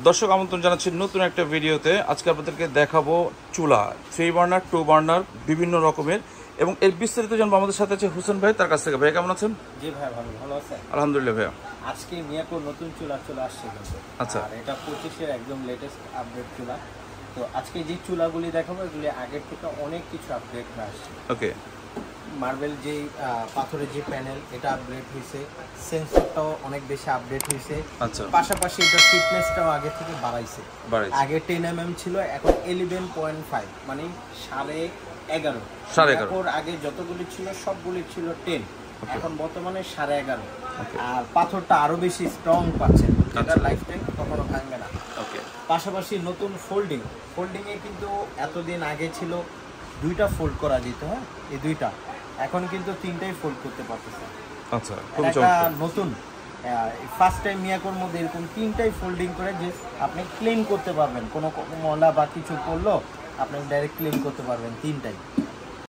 দর্শক আমন্ত্রণ জানাচ্ছি নতুন একটা ভিডিওতে। আজকে আপনাদেরকে দেখাবো চুলা 3 বার্নার 2 বার্নার বিভিন্ন রকমের, এবং এর বিস্তারিত জানবো। আমাদের সাথে আছে হোসেন ভাই, তার কাছ থেকে। ভাই কেমন আছেন? জি ভাই, ভালো আছেন? আলহামদুলিল্লাহ ভাইয়া। আজকে মিয়াকোর নতুন চুলা চলে আসছে কিন্তু। আচ্ছা, আর এটা 25-এর একদম লেটেস্ট আপডেট চুলা। তো আজকে যে চুলাগুলি দেখাবো এগুলি আগের থেকে অনেক কিছু আপডেট হয়ে আসছে। ওকে। মার্বেল যে পাথরের যে প্যানেল, এটা আপডেট হয়েছে। সেন্সরটাও অনেক বেশি আপডেট হয়েছে। আচ্ছা, পাশাপাশি এটা ফিটনেসটাও আগে থেকে বাড়াইছে। আগে 10 mm ছিল, এখন 11.5, মানে 11.5। আগে যতগুলি ছিল সবগুলি ছিল 10, এখন বর্তমানে 11.5। আর পাথরটা আরো বেশি স্ট্রং পাচ্ছে, এটা লাইফ টাইম কখনো ভাঙবে না। পাশাপাশি নতুন ফোল্ডিং এ কিন্তু এতদিন আগে ছিল দুইটা ফোল্ড করা যেত, হ্যাঁ, এই দুইটা, এখন কিন্তু তিনটাই ফোল্ড করতে পারতেছে। আচ্ছা, এটা নতুন ফার্স্ট টাইম মিয়াকোর মধ্যে এরকম তিনটাই ফোল্ডিং করে যে আপনি ক্লিন করতে পারবেন, কোনো ময়লা বা কিছু পড়লো আপনি ডাইরেক্ট ক্লিন করতে পারবেন তিনটাই।